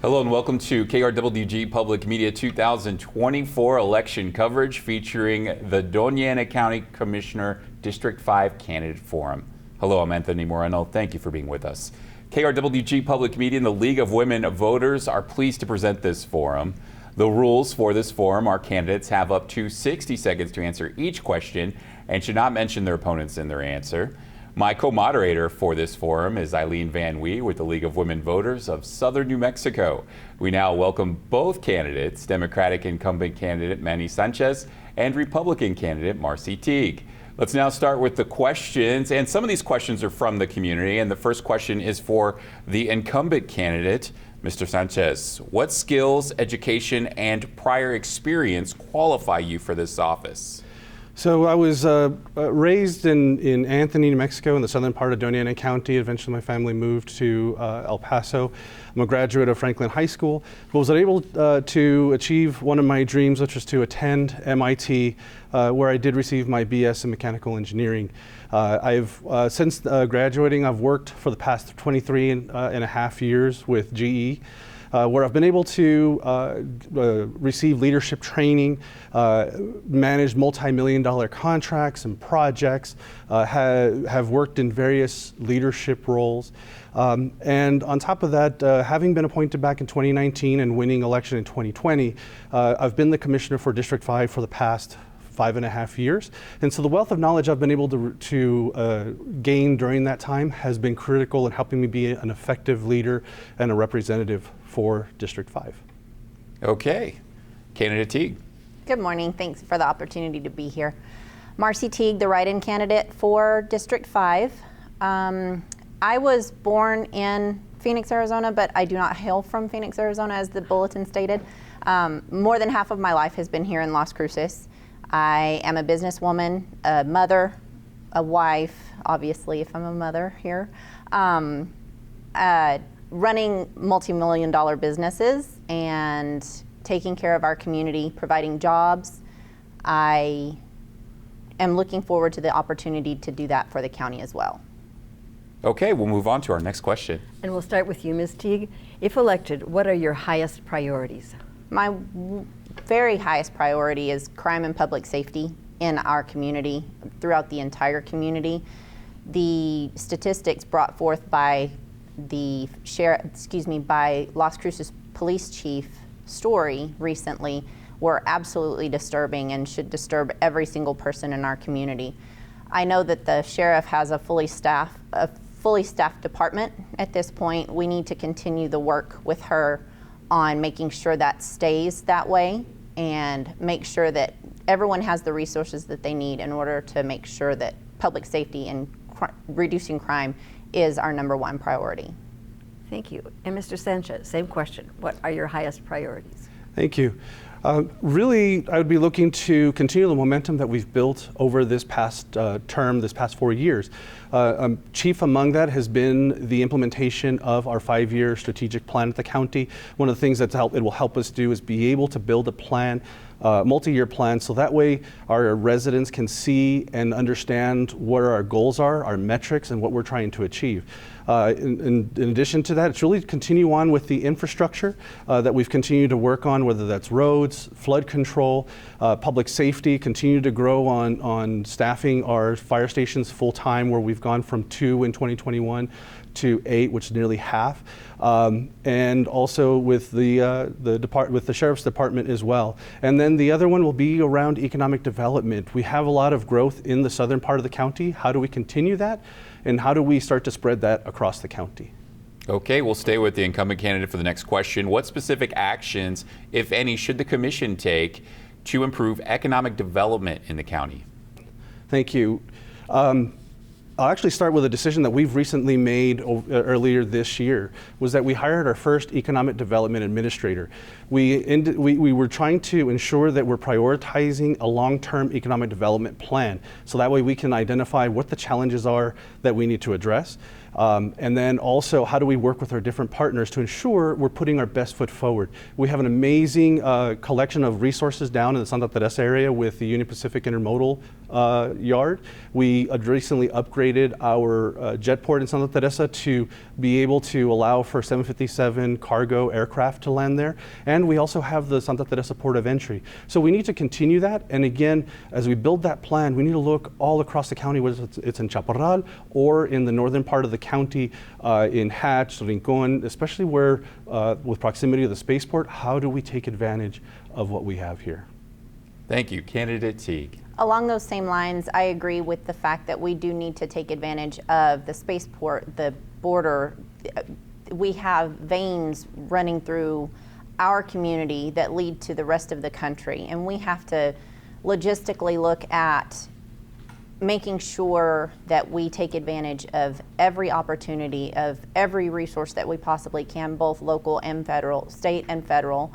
Hello and welcome to KRWG Public Media 2024 election coverage featuring the Doña County Commissioner District 5 Candidate Forum. Hello, I'm Anthony Moreno. Thank you for being with us. KRWG Public Media and the League of Women Voters are pleased to present this forum. The rules for this forum are candidates have up to 60 seconds to answer each question and should not mention their opponents in their answer. My co-moderator for this forum is Eileen Van Wee with the League of Women Voters of Southern New Mexico. We now welcome both candidates, Democratic incumbent candidate Manny Sanchez and Republican candidate Marcy Teague. Let's now start with the questions, and some of these questions are from the community, and the first question is for the incumbent candidate, Mr. Sanchez. What skills, education, and prior experience qualify you for this office? So I was raised in Anthony, New Mexico, in the southern part of Doña County. Eventually my family moved to El Paso. I'm a graduate of Franklin High School, but was able to achieve one of my dreams, which was to attend MIT, where I did receive my BS in mechanical engineering. Since graduating, I've worked for the past 23 and a half years with GE. Where I've been able to receive leadership training, manage multi-million-dollar contracts and projects, have worked in various leadership roles. And on top of that, having been appointed back in 2019 and winning election in 2020, I've been the commissioner for District 5 for the past 5.5 years. And so the wealth of knowledge I've been able to gain during that time has been critical in helping me be an effective leader and a representative for District 5. Okay. Candidate Teague. Good morning. Thanks for the opportunity to be here. Marcy Teague, the write-in candidate for District 5. I was born in Phoenix, Arizona, but I do not hail from Phoenix, Arizona, as the bulletin stated. More than half of my life has been here in Las Cruces. I am a businesswoman, a mother, a wife, obviously, if I'm a mother here, running multi-million-dollar businesses and taking care of our community, providing jobs. I am looking forward to the opportunity to do that for the county as well. Okay, we'll move on to our next question. And we'll start with you, Ms. Teague. If elected, what are your highest priorities? My very highest priority is crime and public safety in our community, throughout the entire community. The statistics brought forth by the by Las Cruces Police Chief Story recently were absolutely disturbing and should disturb every single person in our community. I know that the sheriff has a fully staffed department at this point. We need to continue the work with her on making sure that stays that way and make sure that everyone has the resources that they need in order to make sure that public safety and reducing crime is our #1 priority. Thank you. And Mr. Sanchez, same question. What are your highest priorities? Thank you. Really, I would be looking to continue the momentum that we've built over this past term, this past 4 years. Chief among that has been the implementation of our 5-year strategic plan at the county. One of the things that it will help us do is be able to build a plan, multi-year plan, so that way our residents can see and understand what our goals are, our metrics, and what we're trying to achieve. In addition to that, it's really to continue on with the infrastructure that we've continued to work on, whether that's roads, flood control, public safety, continue to grow on staffing our fire stations full-time, where we've gone from 2 in 2021 to 8, which is nearly half, and also with the sheriff's department as well. And then the other one will be around economic development. We have a lot of growth in the southern part of the county. How do we continue that? And how do we start to spread that across the county? Okay, we'll stay with the incumbent candidate for the next question. What specific actions, if any, should the commission take to improve economic development in the county? Thank you. I'll actually start with a decision that we've recently made earlier this year, was that we hired our first economic development administrator. We were trying to ensure that we're prioritizing a long-term economic development plan. So that way we can identify what the challenges are that we need to address. And then also, how do we work with our different partners to ensure we're putting our best foot forward? We have an amazing collection of resources down in the Santa Teresa area with the Union Pacific Intermodal yard. We recently upgraded our jetport in Santa Teresa to be able to allow for 757 cargo aircraft to land there. And we also have the Santa Teresa port of entry. So we need to continue that. And again, as we build that plan, we need to look all across the county, whether it's in Chaparral or in the northern part of the county, in Hatch, Rincon, especially where with proximity to the spaceport, how do we take advantage of what we have here? Thank you. Candidate Teague. Along those same lines, I agree with the fact that we do need to take advantage of the spaceport, the border. We have veins running through our community that lead to the rest of the country, and we have to logistically look at making sure that we take advantage of every opportunity, of every resource that we possibly can, both local and federal, state and federal.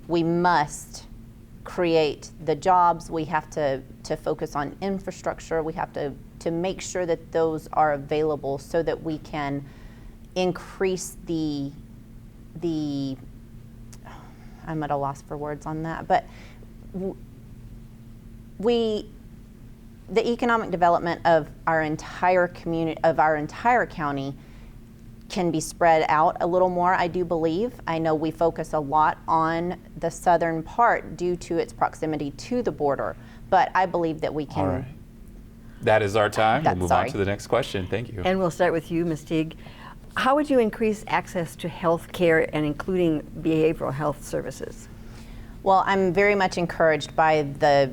We must create the jobs. We have to focus on infrastructure. We have to make sure that those are available so that we can increase the I'm at a loss for words on that, but the economic development of our entire community, of our entire county, can be spread out a little more, I do believe. I know we focus a lot on the southern part due to its proximity to the border, but I believe that we can. All right. That is our time. We'll move on to the next question. Thank you. And we'll start with you, Ms. Teague. How would you increase access to health care and including behavioral health services? Well, I'm very much encouraged by the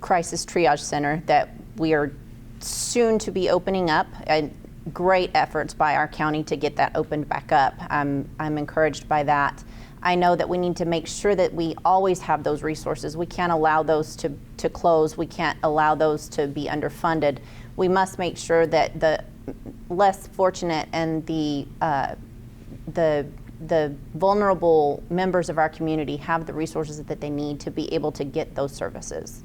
crisis triage center that we are soon to be opening up. Great efforts by our county to get that opened back up. I'm encouraged by that. I know that we need to make sure that we always have those resources. We can't allow those to close. We can't allow those to be underfunded. We must make sure that the less fortunate and the vulnerable members of our community have the resources that they need to be able to get those services.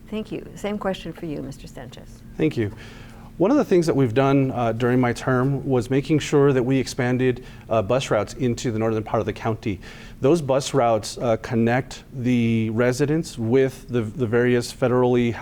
Thank you. Same question for you, Mr. Sanchez. Thank you. One of the things that we've done during my term was making sure that we expanded bus routes into the northern part of the county. Those bus routes connect the residents with the various federally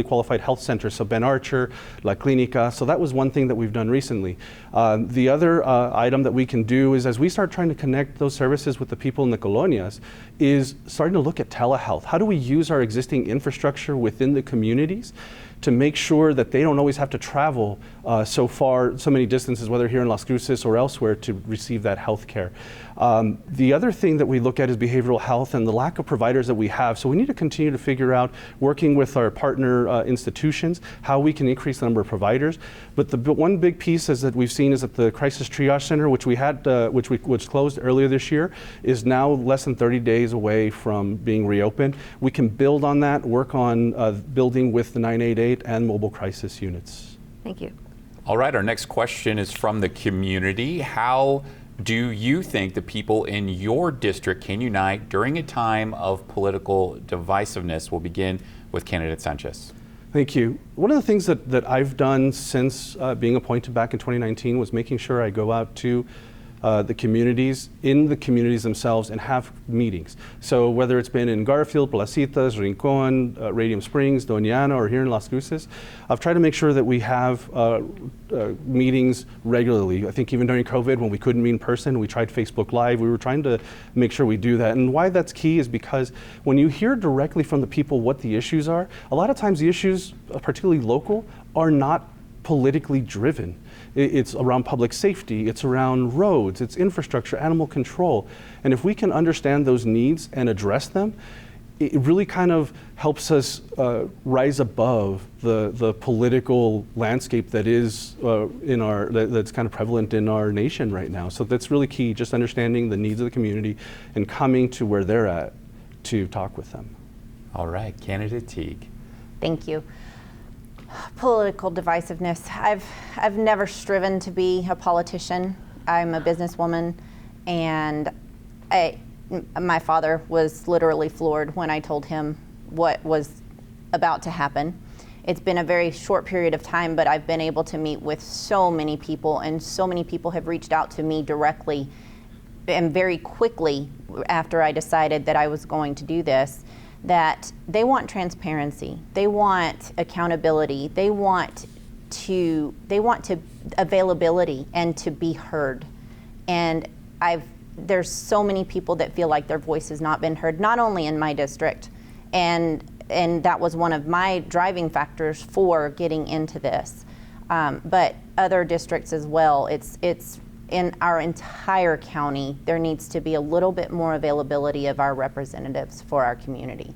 qualified health centers, so Ben Archer, La Clinica. So that was one thing that we've done recently. The other item that we can do is, as we start trying to connect those services with the people in the colonias, is starting to look at telehealth. How do we use our existing infrastructure within the communities to make sure that they don't always have to travel so many distances, whether here in Las Cruces or elsewhere, to receive that health care. The other thing that we look at is behavioral health and the lack of providers that we have. So we need to continue to figure out, working with our partner institutions, how we can increase the number of providers. But the one big piece is that we've seen is that the crisis triage center, which was closed earlier this year, is now less than 30 days away from being reopened. We can build on that, work on building with the 988 and mobile crisis units. Thank you. All right, our next question is from the community. How do you think the people in your district can unite during a time of political divisiveness? We'll begin with candidate Sanchez. Thank you. One of the things that I've done since being appointed back in 2019 was making sure I go out to the communities themselves and have meetings. So whether it's been in Garfield, Placitas, Rincon, Radium Springs, Doña, or here in Las Cruces, I've tried to make sure that we have meetings regularly. I think even during COVID, when we couldn't meet in person, we tried Facebook Live. We were trying to make sure we do that. And why that's key is because when you hear directly from the people what the issues are, a lot of times the issues, particularly local, are not politically driven. It's around public safety, it's around roads, it's infrastructure, animal control. And if we can understand those needs and address them, it really kind of helps us rise above the political landscape that is that's kind of prevalent in our nation right now. So that's really key, just understanding the needs of the community and coming to where they're at to talk with them. All right, candidate Teague. Thank you. Political divisiveness. I've never striven to be a politician. I'm a businesswoman, And my father was literally floored when I told him what was about to happen. It's been a very short period of time, but I've been able to meet with so many people, and so many people have reached out to me directly and very quickly after I decided that I was going to do this, that they want transparency, they want accountability, they want availability and to be heard. And there's so many people that feel like their voice has not been heard, not only in my district, and that was one of my driving factors for getting into this, but other districts as well. It's in our entire county, there needs to be a little bit more availability of our representatives for our community.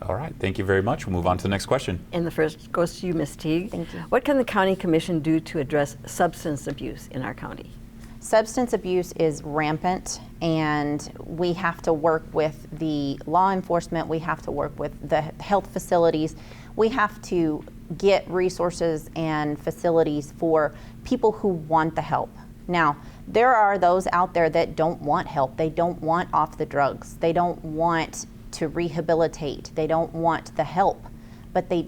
All right, thank you very much. We'll move on to the next question. And the first goes to you, Ms. Teague. Thank you. What can the county commission do to address substance abuse in our county? Substance abuse is rampant, and we have to work with the law enforcement, we have to work with the health facilities, we have to get resources and facilities for people who want the help. Now, there are those out there that don't want help, they don't want off the drugs, they don't want to rehabilitate, they don't want the help, but they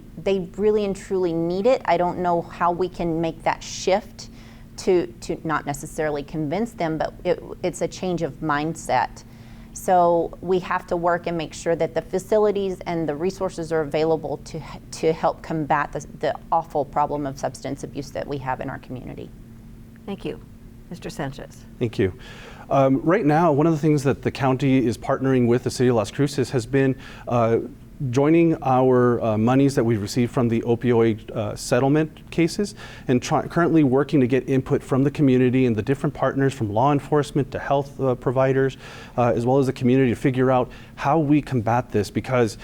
really and truly need it. I don't know how we can make that shift to not necessarily convince them, but it's a change of mindset. So we have to work and make sure that the facilities and the resources are available to help combat the awful problem of substance abuse that we have in our community. Thank you. Mr. Sanchez. Thank you. Right now, one of the things that the county is partnering with the city of Las Cruces has been joining our monies that we've received from the opioid settlement cases, and currently working to get input from the community and the different partners, from law enforcement to health providers, as well as the community, to figure out how we combat this, because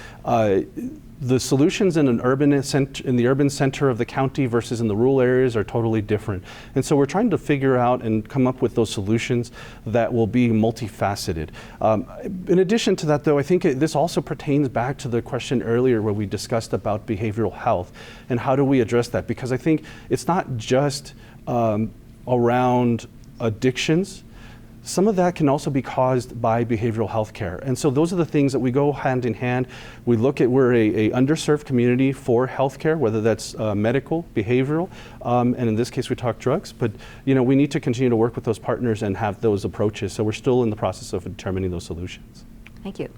the solutions in the urban center of the county versus in the rural areas are totally different. And so we're trying to figure out and come up with those solutions that will be multifaceted. In addition to that, though, I think this also pertains back to the question earlier where we discussed about behavioral health and how do we address that, because I think it's not just around addictions. Some of that can also be caused by behavioral health care. And so those are the things that we go hand in hand. We look at, we're a underserved community for healthcare, whether that's medical, behavioral, and in this case we talk drugs, but we need to continue to work with those partners and have those approaches. So we're still in the process of determining those solutions. Thank you.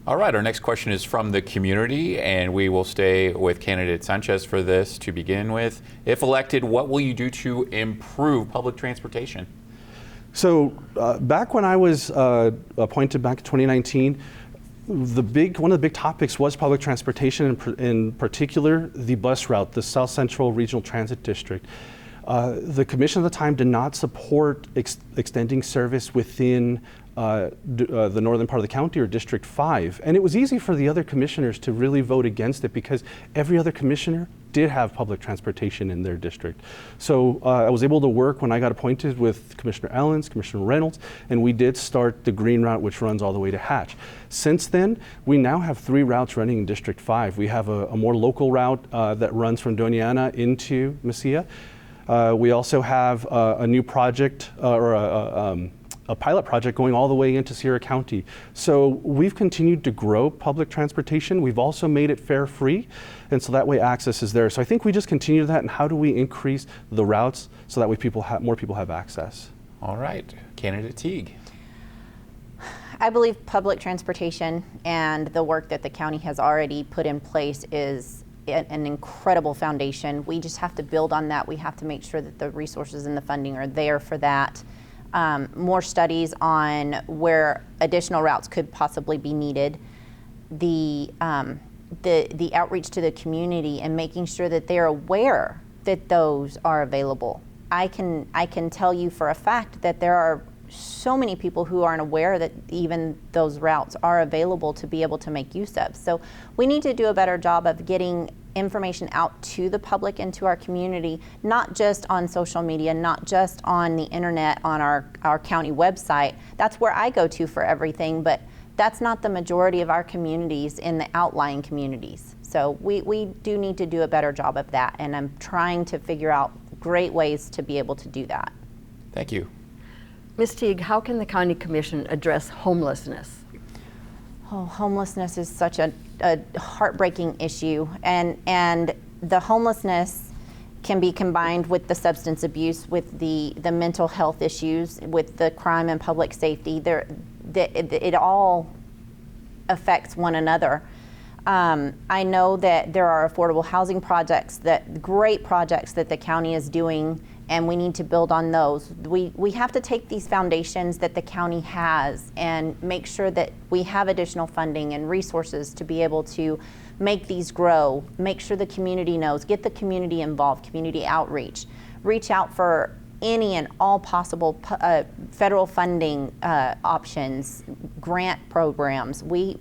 All right, our next question is from the community, and we will stay with candidate Sanchez for this to begin with. If elected, what will you do to improve public transportation? So back when I was appointed back in 2019, one of the big topics was public transportation, in particular the bus route, the South Central Regional Transit District. The commission at the time did not support extending service within the northern part of the county, or District 5. And it was easy for the other commissioners to really vote against it, because every other commissioner did have public transportation in their district. So I was able to work when I got appointed with Commissioner Ellens, Commissioner Reynolds, and we did start the green route, which runs all the way to Hatch. Since then, we now have 3 routes running in District 5. We have a more local route that runs from Doña into Mesilla. We also have a new project, or a pilot project going all the way into Sierra County. So we've continued to grow public transportation. We've also made it fare free, and so that way access is there. So I think we just continue that, and how do we increase the routes so that way more people have access. All right, candidate Teague. I believe public transportation and the work that the county has already put in place is an incredible foundation. We just have to build on that. We have to make sure that the resources and the funding are there for that. More studies on where additional routes could possibly be needed. The outreach to the community and making sure that they're aware that those are available. I can tell you for a fact that there are so many people who aren't aware that even those routes are available to be able to make use of. So we need to do a better job of getting information out to the public and to our community, not just on social media, not just on the internet, on our county website. That's where I go to for everything, but that's not the majority of our communities in the outlying communities. So we do need to do a better job of that, and I'm trying to figure out great ways to be able to do that. Thank you. Ms. Teague, how can the County Commission address homelessness? Oh, homelessness is such a heartbreaking issue, and the homelessness can be combined with the substance abuse, with the mental health issues, with the crime and public safety. It all affects one another. I know that there are affordable housing projects, great projects that the county is doing, and we need to build on those. We have to take these foundations that the county has and make sure that we have additional funding and resources to be able to make these grow, make sure the community knows, get the community involved, community outreach, reach out for any and all possible federal funding options, grant programs. We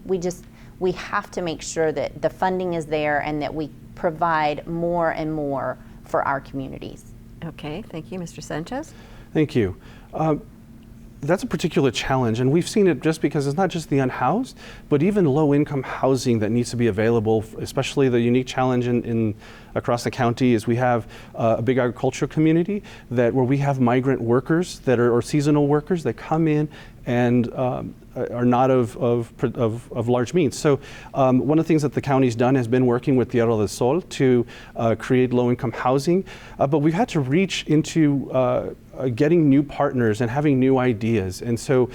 have to make sure that the funding is there and that we provide more and more for our communities. Okay, thank you. Mr. Sanchez? Thank you. That's a particular challenge, and we've seen it just because it's not just the unhoused, but even low-income housing that needs to be available, especially the unique challenge in across the county is we have a big agricultural community where we have migrant workers that are, or seasonal workers that come in and are not of large means. So one of the things that the county's done has been working with Tierra del Sol to create low-income housing, but we've had to reach into getting new partners and having new ideas. And so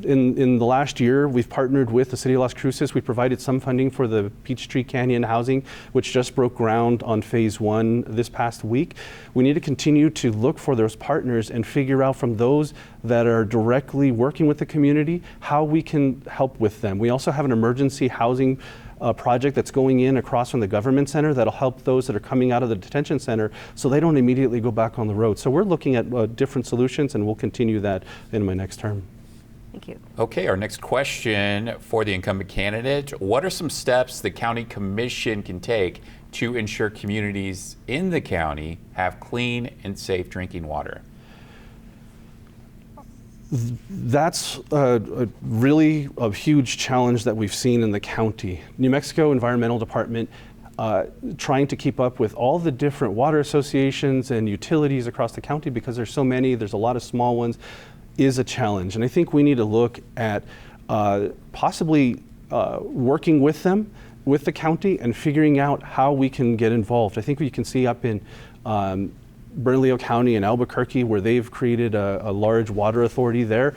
in the last year, we've partnered with the City of Las Cruces. We provided some funding for the Peachtree Canyon housing, which just broke ground on phase 1 this past week. We need to continue to look for those partners and figure out from those that are directly working with the community how we can help with them. We also have an emergency housing project that's going in across from the government center that'll help those that are coming out of the detention center so they don't immediately go back on the road. So we're looking at different solutions, and we'll continue that in my next term. Thank you. Okay, our next question for the incumbent candidate. What are some steps the county commission can take to ensure communities in the county have clean and safe drinking water? That's really a huge challenge that we've seen in the county. New Mexico Environmental Department trying to keep up with all the different water associations and utilities across the county, because there's so many, there's a lot of small ones, is a challenge. And I think we need to look at possibly working with them, with the county, and figuring out how we can get involved. I think we can see up in Bernalillo County and Albuquerque, where they've created a large water authority there.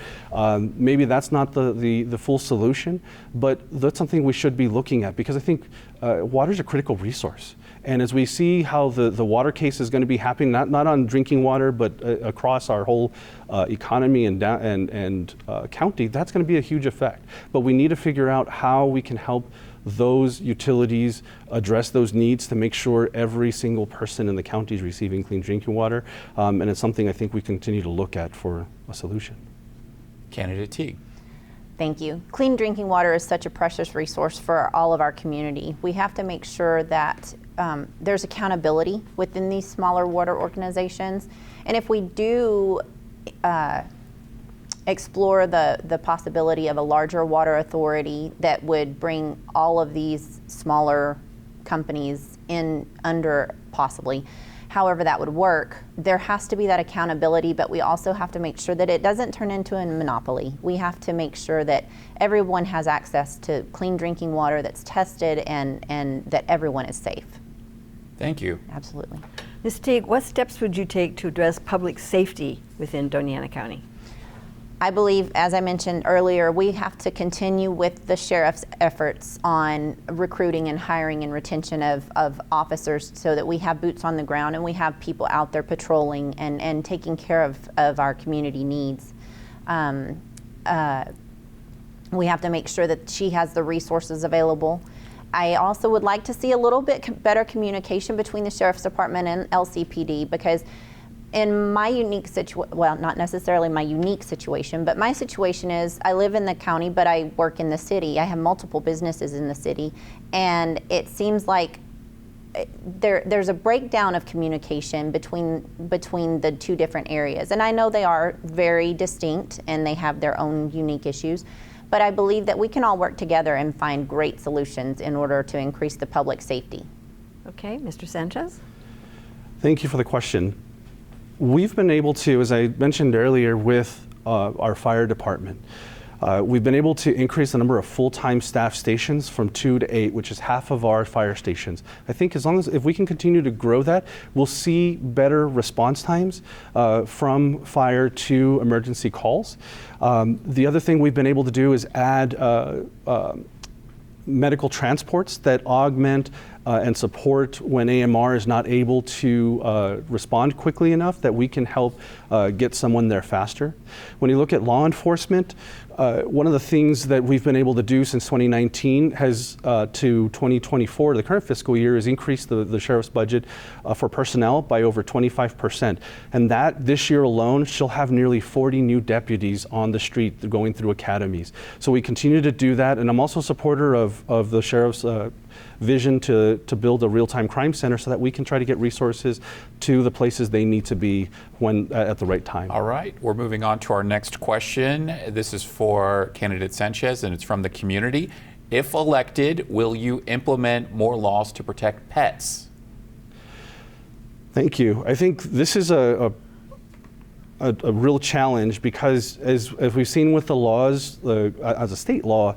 Maybe that's not the full solution, but that's something we should be looking at, because I think water is a critical resource. And as we see how the water case is going to be happening, not on drinking water, but across our whole economy and county, that's going to be a huge effect. But we need to figure out how we can help those utilities address those needs to make sure every single person in the county is receiving clean drinking water. And it's something I think we continue to look at for a solution. Candidate Teague. Thank you. Clean drinking water is such a precious resource for all of our community. We have to make sure that there's accountability within these smaller water organizations. And if we do explore the possibility of a larger water authority that would bring all of these smaller companies in under possibly, however that would work, there has to be that accountability, but we also have to make sure that it doesn't turn into a monopoly. We have to make sure that everyone has access to clean drinking water that's tested and that everyone is safe. Thank you. Absolutely. Ms. Teague, what steps would you take to address public safety within Doña County? I believe, as I mentioned earlier, we have to continue with the sheriff's efforts on recruiting and hiring and retention of officers so that we have boots on the ground and we have people out there patrolling and taking care of our community needs. We have to make sure that she has the resources available. I also would like to see a little bit better communication between the Sheriff's Department and LCPD, because in my unique situation, well, not necessarily my unique situation, but my situation is I live in the county, but I work in the city. I have multiple businesses in the city, and it seems like there's a breakdown of communication between the two different areas. And I know they are very distinct and they have their own unique issues, but I believe that we can all work together and find great solutions in order to increase the public safety. Okay, Mr. Sanchez? Thank you for the question. We've been able to, as I mentioned earlier, with our fire department. We've been able to increase the number of full-time staff stations from 2 to 8, which is half of our fire stations. I think if we can continue to grow that, we'll see better response times from fire to emergency calls. The other thing we've been able to do is add medical transports that augment and support when AMR is not able to respond quickly enough, that we can help get someone there faster. When you look at law enforcement, one of the things that we've been able to do since 2019 has to 2024, the current fiscal year, is increase the sheriff's budget for personnel by over 25%. And that this year alone, she'll have nearly 40 new deputies on the street going through academies. So we continue to do that. And I'm also a supporter of the sheriff's vision to build a real-time crime center so that we can try to get resources to the places they need to be when at the right time. All right, we're moving on to our next question. This is for candidate Sanchez, and it's from the community. If elected, will you implement more laws to protect pets? Thank you. I think this is a real challenge because as we've seen with the laws, as a state law,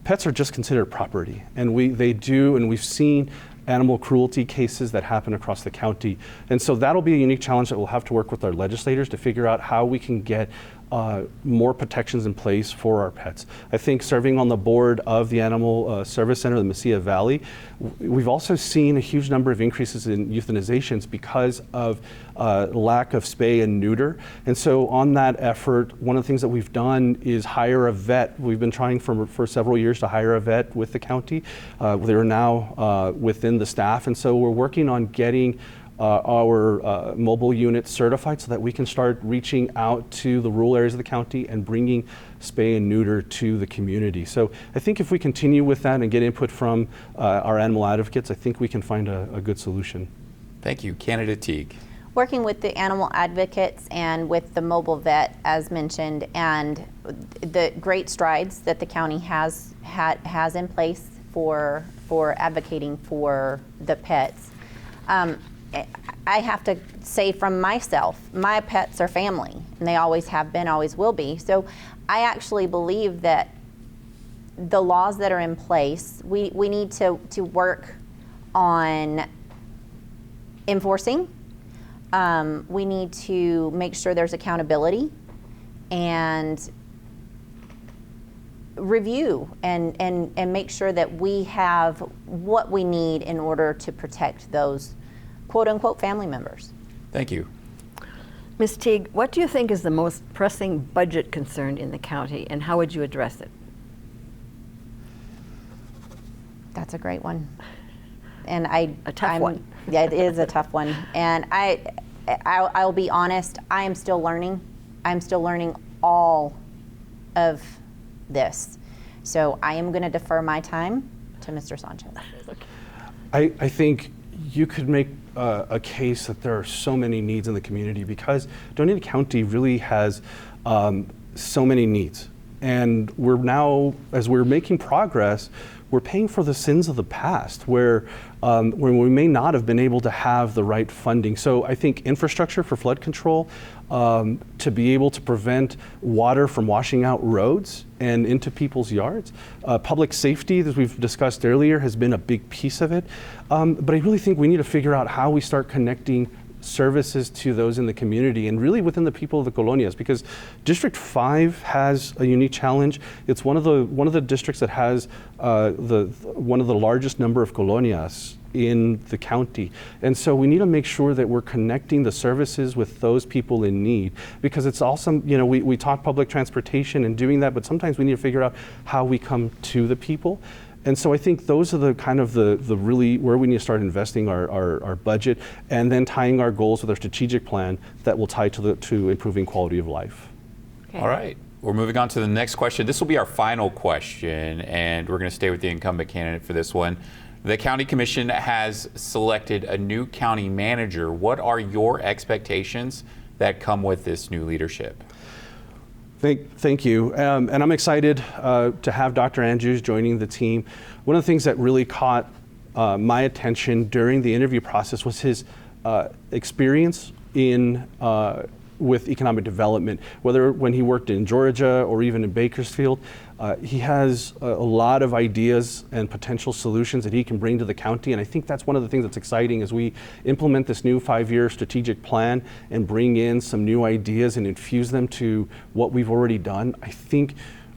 pets are just considered property, and we've seen animal cruelty cases that happen across the county. And so that'll be a unique challenge that we'll have to work with our legislators to figure out how we can get more protections in place for our pets. I think serving on the board of the Animal Service Center, the Mesilla Valley, we've also seen a huge number of increases in euthanizations because of lack of spay and neuter. And so on that effort, one of the things that we've done is hire a vet. We've been trying for several years to hire a vet with the county. They're now within the staff. And so we're working on getting our mobile unit certified so that we can start reaching out to the rural areas of the county and bringing spay and neuter to the community. So I think if we continue with that and get input from our animal advocates, I think we can find a good solution. Thank you. Candidate Teague. Working with the animal advocates and with the mobile vet, as mentioned, and the great strides that the county has in place for advocating for the pets. I have to say from myself, my pets are family, and they always have been, always will be. So I actually believe that the laws that are in place, we need to work on enforcing. We need to make sure there's accountability and review and make sure that we have what we need in order to protect those quote-unquote family members. Thank you. Ms. Teague, what do you think is the most pressing budget concern in the county, and how would you address it? That's a great one. And A tough one. Yeah, it is a tough one. And I'll be honest, I am still learning. I'm still learning all of this. So I am going to defer my time to Mr. Sanchez. I think you could make a case that there are so many needs in the community because Doña County really has so many needs. And we're now, as we're making progress, we're paying for the sins of the past where we may not have been able to have the right funding. So I think infrastructure for flood control, to be able to prevent water from washing out roads and into people's yards. Public safety, as we've discussed earlier, has been a big piece of it. But I really think we need to figure out how we start connecting services to those in the community and really within the people of the colonias, because District 5 has a unique challenge. It's one of the districts that has one of the largest number of colonias in the county. And so we need to make sure that we're connecting the services with those people in need, because it's also, we talk public transportation and doing that, but sometimes we need to figure out how we come to the people. And so I think those are the kind of the really where we need to start investing our budget, and then tying our goals with our strategic plan that will tie to improving quality of life. Okay. All right. We're moving on to the next question. This will be our final question, and we're going to stay with the incumbent candidate for this one. The County Commission has selected a new county manager. What are your expectations that come with this new leadership? Thank you. And I'm excited to have Dr. Andrews joining the team. One of the things that really caught my attention during the interview process was his experience in with economic development, whether when he worked in Georgia or even in Bakersfield. He has a lot of ideas and potential solutions that he can bring to the county, and I think that's one of the things that's exciting as we implement this new 5-year strategic plan and bring in some new ideas and infuse them to what we've already done. I think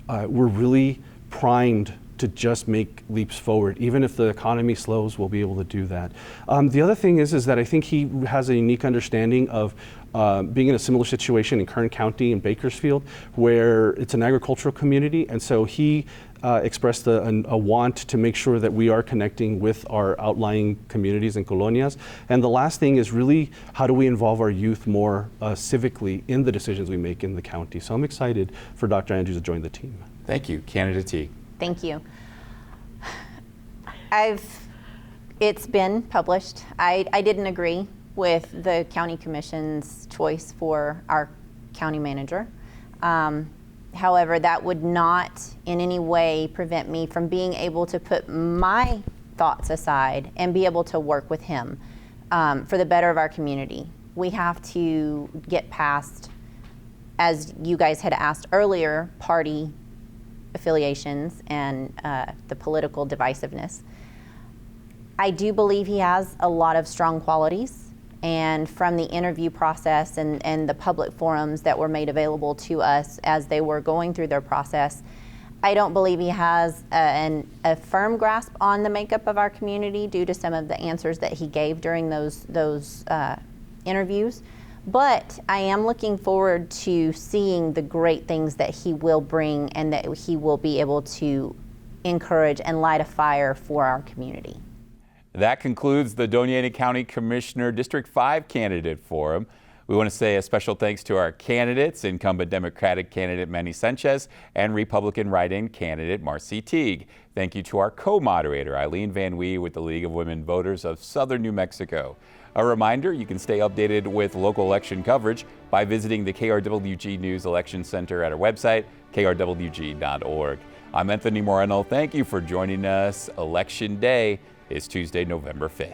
we're really primed to just make leaps forward. Even if the economy slows, we'll be able to do that. The other thing is that I think he has a unique understanding of being in a similar situation in Kern County in Bakersfield, where it's an agricultural community, and so he expressed a want to make sure that we are connecting with our outlying communities and colonias. And the last thing is really, how do we involve our youth more civically in the decisions we make in the county? So I'm excited for Dr. Andrews to join the team. Thank you, Candidate Teague. Thank you. It's been published. I didn't agree with the county commission's choice for our county manager. However, that would not in any way prevent me from being able to put my thoughts aside and be able to work with him for the better of our community. We have to get past, as you guys had asked earlier, party affiliations and the political divisiveness. I do believe he has a lot of strong qualities, and from the interview process and the public forums that were made available to us as they were going through their process, I don't believe he has a firm grasp on the makeup of our community due to some of the answers that he gave during those interviews. But I am looking forward to seeing the great things that he will bring and that he will be able to encourage and light a fire for our community. That concludes the Doña County Commissioner District 5 Candidate Forum. We want to say a special thanks to our candidates, incumbent Democratic candidate Manny Sanchez and Republican write-in candidate Marcy Teague. Thank you to our co-moderator Eileen Van Wee with the League of Women Voters of Southern New Mexico. A reminder, you can stay updated with local election coverage by visiting the KRWG News Election Center at our website, krwg.org. I'm Anthony Moreno. Thank you for joining us. Election Day is Tuesday, November 5th.